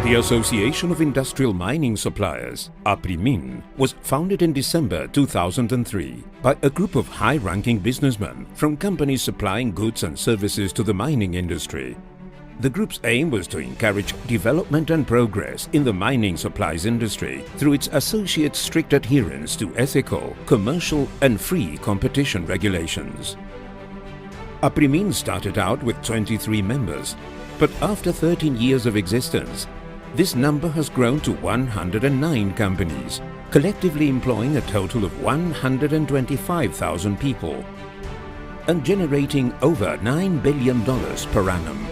The Association of Industrial Mining Suppliers, APRIMIN, was founded in December 2003 by a group of high-ranking businessmen from companies supplying goods and services to the mining industry. The group's aim was to encourage development and progress in the mining supplies industry through its associates' strict adherence to ethical, commercial and free competition regulations. APRIMIN started out with 23 members, but after 13 years of existence, this number has grown to 109 companies, collectively employing a total of 125,000 people and generating over $9 billion per annum.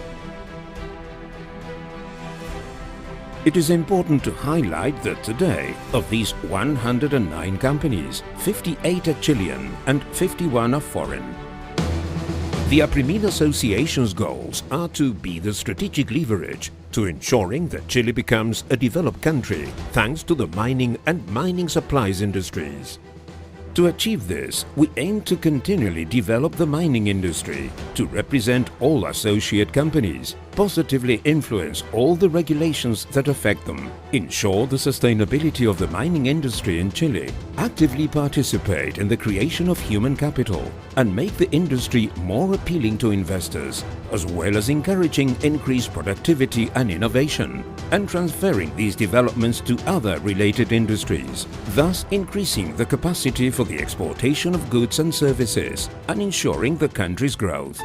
It is important to highlight that today, of these 109 companies, 58 are Chilean and 51 are foreign. The APRIMIN Association's goals are to be the strategic leverage to ensuring that Chile becomes a developed country thanks to the mining and mining supplies industries. To achieve this, we aim to continually develop the mining industry to represent all associate companies, positively influence all the regulations that affect them, ensure the sustainability of the mining industry in Chile, actively participate in the creation of human capital, and make the industry more appealing to investors, as well as encouraging increased productivity and innovation, and transferring these developments to other related industries, thus increasing the capacity for the exportation of goods and services and ensuring the country's growth.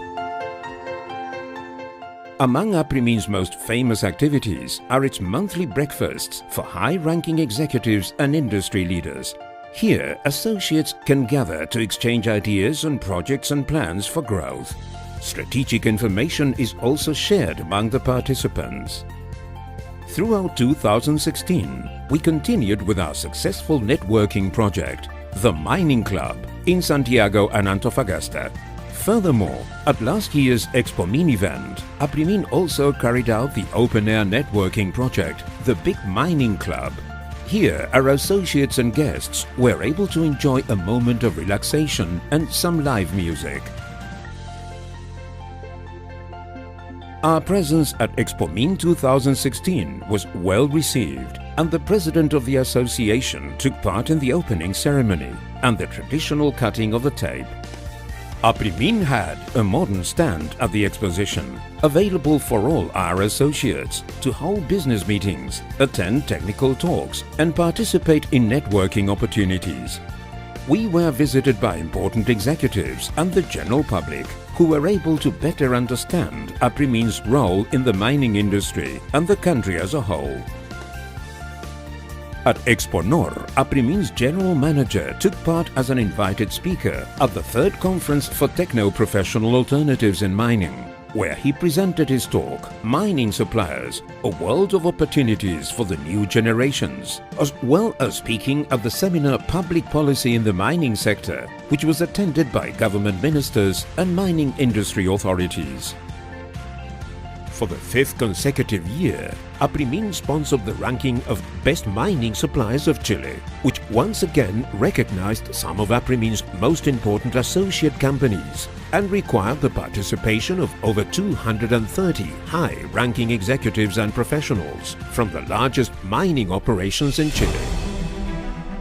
Among APRIMIN's most famous activities are its monthly breakfasts for high-ranking executives and industry leaders. Here, associates can gather to exchange ideas on projects and plans for growth. Strategic information is also shared among the participants. Throughout 2016, we continued with our successful networking project, the Mining Club, in Santiago and Antofagasta. Furthermore, at last year's ExpoMin event, APRIMIN also carried out the open-air networking project, the Big Mining Club. Here, our associates and guests were able to enjoy a moment of relaxation and some live music. Our presence at ExpoMin 2016 was well received, and the president of the association took part in the opening ceremony and the traditional cutting of the tape. APRIMIN had a modern stand at the exposition, available for all our associates to hold business meetings, attend technical talks, and participate in networking opportunities. We were visited by important executives and the general public, who were able to better understand APRIMIN's role in the mining industry and the country as a whole. At ExpoNor, APRIMIN's general manager took part as an invited speaker at the third conference for techno-professional alternatives in mining, where he presented his talk, Mining Suppliers, a world of opportunities for the new generations, as well as speaking at the seminar Public Policy in the Mining Sector, which was attended by government ministers and mining industry authorities. For the fifth consecutive year, APRIMIN sponsored the ranking of Best Mining Suppliers of Chile, which once again recognized some of APRIMIN's most important associate companies and required the participation of over 230 high-ranking executives and professionals from the largest mining operations in Chile.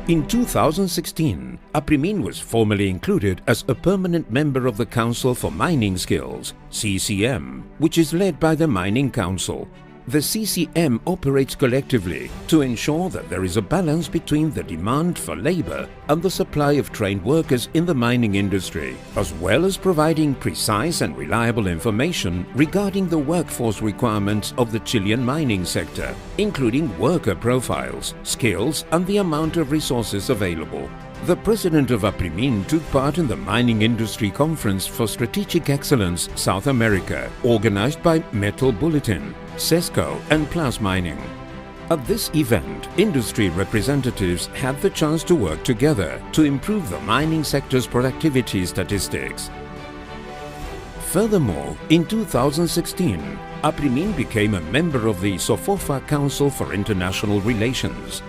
In 2016, APRIMIN was formally included as a permanent member of the Council for Mining Skills, CCM, which is led by the Mining Council. The CCM operates collectively to ensure that there is a balance between the demand for labor and the supply of trained workers in the mining industry, as well as providing precise and reliable information regarding the workforce requirements of the Chilean mining sector, including worker profiles, skills, and the amount of resources available. The president of APRIMIN took part in the Mining Industry Conference for Strategic Excellence South America, organized by Metal Bulletin, CESCO, and Plus Mining. At this event, industry representatives had the chance to work together to improve the mining sector's productivity statistics. Furthermore, in 2016, APRIMIN became a member of the SOFOFA Council for International Relations.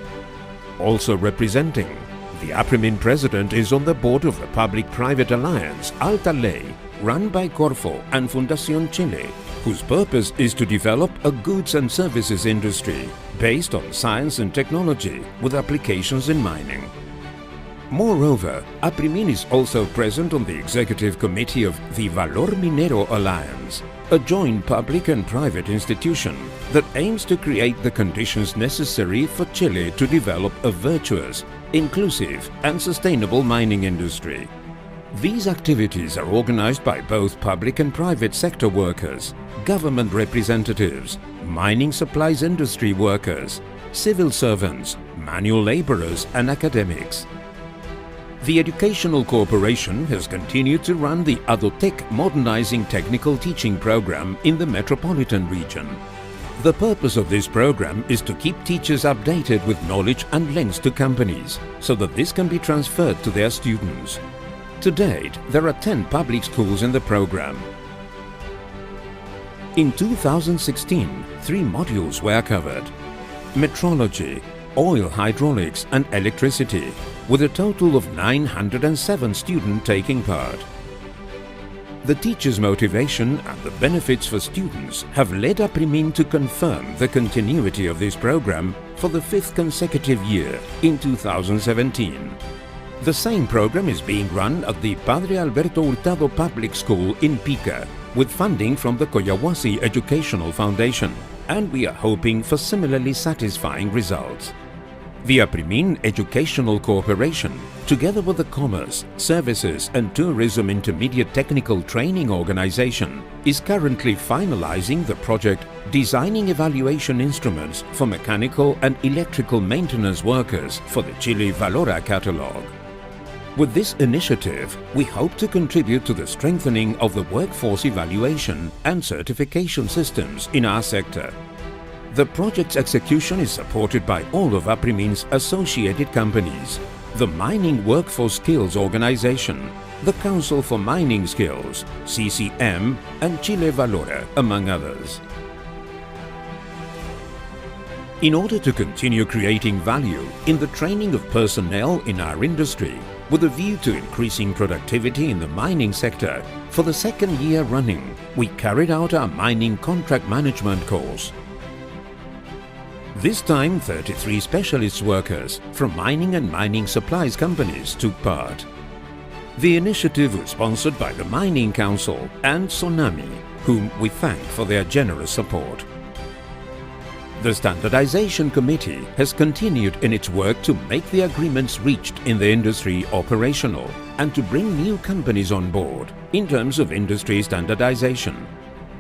Also representing, the APRIMIN president is on the board of the Public-Private Alliance Alta Ley, run by Corfo and Fundación Chile, whose purpose is to develop a goods and services industry based on science and technology with applications in mining. Moreover, APRIMIN is also present on the executive committee of the Valor Minero Alliance, a joint public and private institution that aims to create the conditions necessary for Chile to develop a virtuous, inclusive and sustainable mining industry. These activities are organized by both public and private sector workers, government representatives, mining supplies industry workers, civil servants, manual laborers and academics. The Educational Corporation has continued to run the ADOTEC Modernizing Technical Teaching Program in the metropolitan region. The purpose of this program is to keep teachers updated with knowledge and links to companies, so that this can be transferred to their students. To date, there are 10 public schools in the program. In 2016, 3 modules were covered: metrology, oil hydraulics and electricity, with a total of 907 students taking part. The teachers' motivation and the benefits for students have led APRIMIN to confirm the continuity of this program for the 5th consecutive year in 2017. The same program is being run at the Padre Alberto Hurtado Public School in Pica, with funding from the Coyahuasi Educational Foundation, and we are hoping for similarly satisfying results. The APRIMIN Educational Corporation, together with the Commerce, Services and Tourism Intermediate Technical Training Organization, is currently finalizing the project Designing Evaluation Instruments for Mechanical and Electrical Maintenance Workers for the Chile Valora Catalog. With this initiative, we hope to contribute to the strengthening of the workforce evaluation and certification systems in our sector. The project's execution is supported by all of APRIMIN's associated companies, the Mining Workforce Skills Organization, the Council for Mining Skills, CCM, and Chile Valora, among others. In order to continue creating value in the training of personnel in our industry, with a view to increasing productivity in the mining sector, for the 2nd year running, we carried out our mining contract management course. This time, 33 specialist workers from mining and mining supplies companies took part. The initiative was sponsored by the Mining Council and Tsunami, whom we thank for their generous support. The Standardization Committee has continued in its work to make the agreements reached in the industry operational and to bring new companies on board in terms of industry standardization.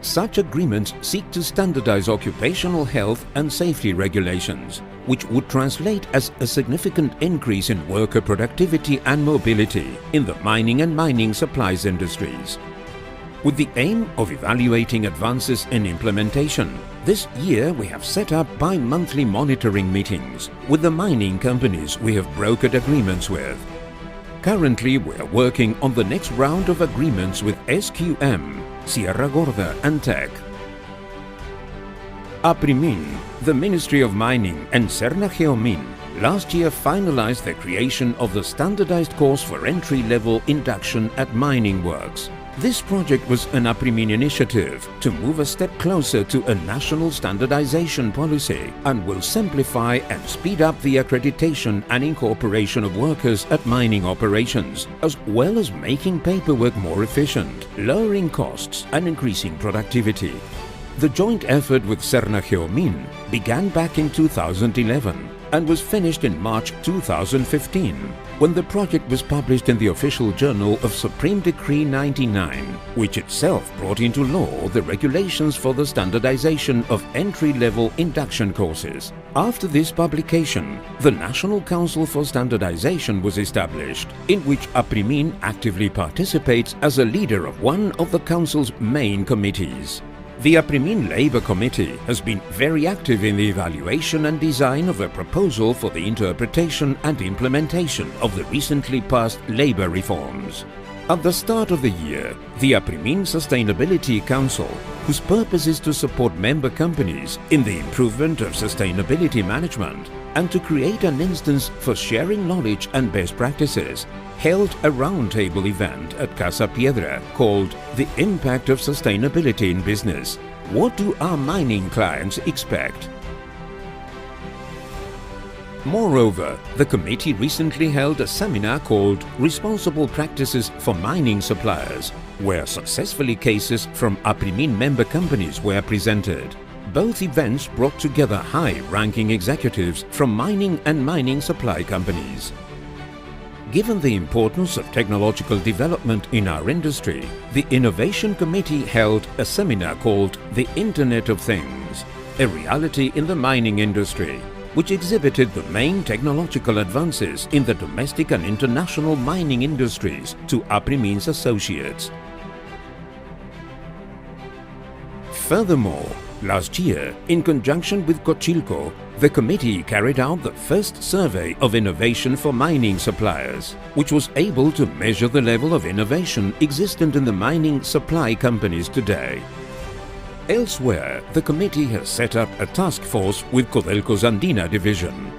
Such agreements seek to standardize occupational health and safety regulations, which would translate as a significant increase in worker productivity and mobility in the mining and mining supplies industries. With the aim of evaluating advances in implementation, this year we have set up bi-monthly monitoring meetings with the mining companies we have brokered agreements with. Currently, we are working on the next round of agreements with SQM, Sierra Gorda and Tech. APRIMIN, the Ministry of Mining and Serna Geomin last year finalized the creation of the standardized course for entry-level induction at mining works. This project was an APRIMIN initiative to move a step closer to a national standardization policy and will simplify and speed up the accreditation and incorporation of workers at mining operations, as well as making paperwork more efficient, lowering costs and increasing productivity. The joint effort with Serna Geomin began back in 2011 and was finished in March 2015, when the project was published in the official journal of Supreme Decree 99, which itself brought into law the regulations for the standardization of entry-level induction courses. After this publication, the National Council for Standardization was established, in which APRIMIN actively participates as a leader of one of the Council's main committees. The APRIMIN Labour Committee has been very active in the evaluation and design of a proposal for the interpretation and implementation of the recently passed labour reforms. At the start of the year, the APRIMIN Sustainability Council, whose purpose is to support member companies in the improvement of sustainability management and to create an instance for sharing knowledge and best practices, held a roundtable event at Casa Piedra called The Impact of Sustainability in Business, What do our mining clients expect? Moreover, the committee recently held a seminar called Responsible Practices for Mining Suppliers, where successfully cases from APRIMIN member companies were presented. Both events brought together high-ranking executives from mining and mining supply companies. Given the importance of technological development in our industry, the Innovation Committee held a seminar called The Internet of Things, a reality in the mining industry, which exhibited the main technological advances in the domestic and international mining industries to APRIMIN's associates. Furthermore, last year, in conjunction with Cochilco, the committee carried out the first survey of innovation for mining suppliers, which was able to measure the level of innovation existent in the mining supply companies today. Elsewhere, the committee has set up a task force with Codelco's Andina division.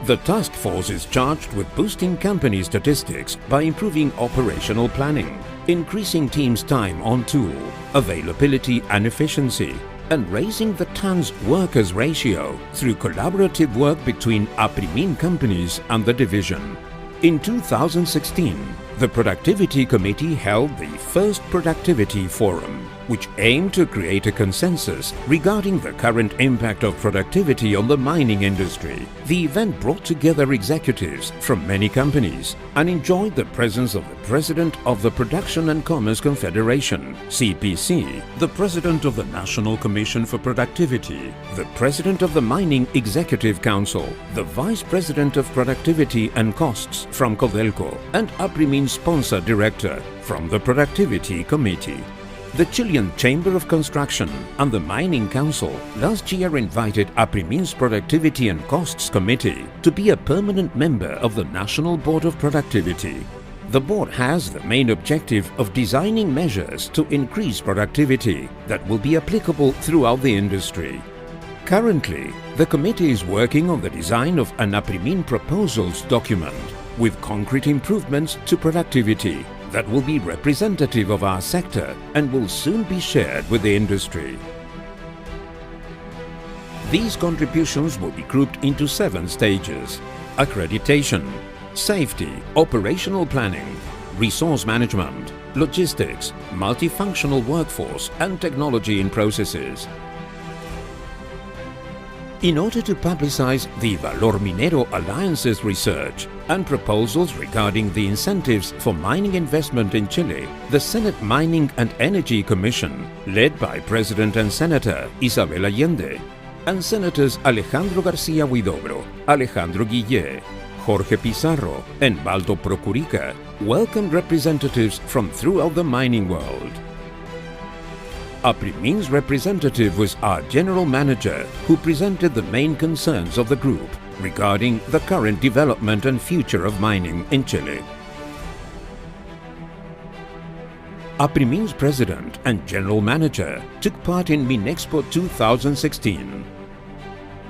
The task force is charged with boosting company statistics by improving operational planning, increasing teams' time on tool, availability and efficiency, and raising the tons workers ratio through collaborative work between APRIMIN companies and the division. In 2016, the Productivity Committee held the first Productivity Forum, which aimed to create a consensus regarding the current impact of productivity on the mining industry. The event brought together executives from many companies and enjoyed the presence of the President of the Production and Commerce Confederation, CPC, the President of the National Commission for Productivity, the President of the Mining Executive Council, the Vice President of Productivity and Costs from Codelco, and APRIMIN Sponsor Director from the Productivity Committee. The Chilean Chamber of Construction and the Mining Council last year invited APRIMIN's Productivity and Costs Committee to be a permanent member of the National Board of Productivity. The board has the main objective of designing measures to increase productivity that will be applicable throughout the industry. Currently, the committee is working on the design of an APRIMIN proposals document with concrete improvements to productivity that will be representative of our sector and will soon be shared with the industry. These contributions will be grouped into 7 stages: accreditation, safety, operational planning, resource management, logistics, multifunctional workforce, and technology in processes. In order to publicize the Valor Minero Alliance's research and proposals regarding the incentives for mining investment in Chile, the Senate Mining and Energy Commission, led by President and Senator Isabel Allende, and Senators Alejandro García Huidobro, Alejandro Guillé, Jorge Pizarro, and Baldo Procurica, welcomed representatives from throughout the mining world. APRIMIN's representative was our general manager, who presented the main concerns of the group regarding the current development and future of mining in Chile. APRIMIN's president and general manager took part in MINExpo 2016.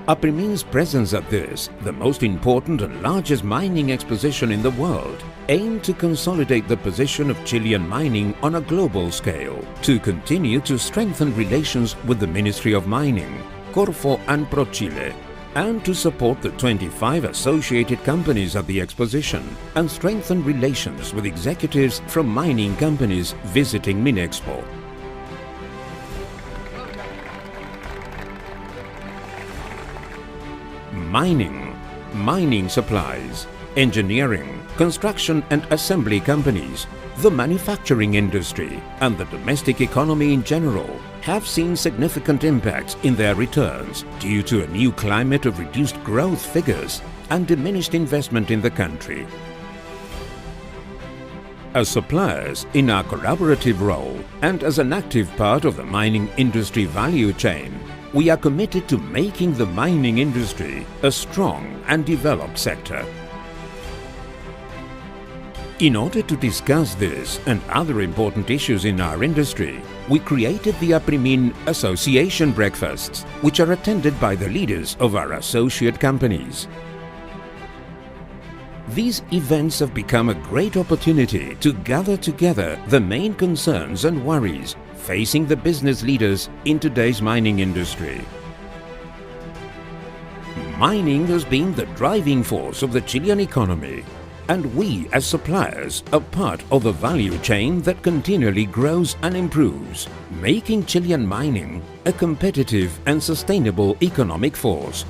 APRIMIN's presence at this, the most important and largest mining exposition in the world, aimed to consolidate the position of Chilean mining on a global scale, to continue to strengthen relations with the Ministry of Mining, Corfo and ProChile, and to support the 25 associated companies at the exposition and strengthen relations with executives from mining companies visiting MINExpo. Mining supplies, engineering, construction and assembly companies, the manufacturing industry, and the domestic economy in general have seen significant impacts in their returns due to a new climate of reduced growth figures and diminished investment in the country. As suppliers in our collaborative role and as an active part of the mining industry value chain, we are committed to making the mining industry a strong and developed sector. In order to discuss this and other important issues in our industry, we created the APRIMIN Association Breakfasts, which are attended by the leaders of our associate companies. These events have become a great opportunity to gather together the main concerns and worries facing the business leaders in today's mining industry. Mining has been the driving force of the Chilean economy, and we as suppliers are part of the value chain that continually grows and improves, making Chilean mining a competitive and sustainable economic force,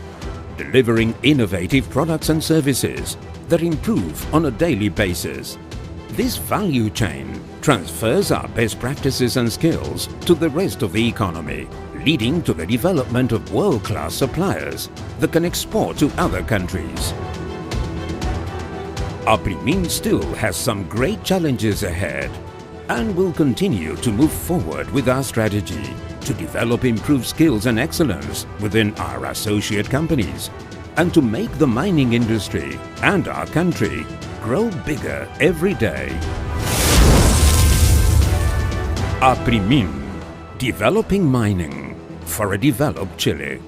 delivering innovative products and services that improve on a daily basis. This value chain transfers our best practices and skills to the rest of the economy, leading to the development of world-class suppliers that can export to other countries. APRIMIN still has some great challenges ahead and will continue to move forward with our strategy to develop improved skills and excellence within our associate companies and to make the mining industry and our country grow bigger every day. APRIMIN, developing mining for a developed Chile.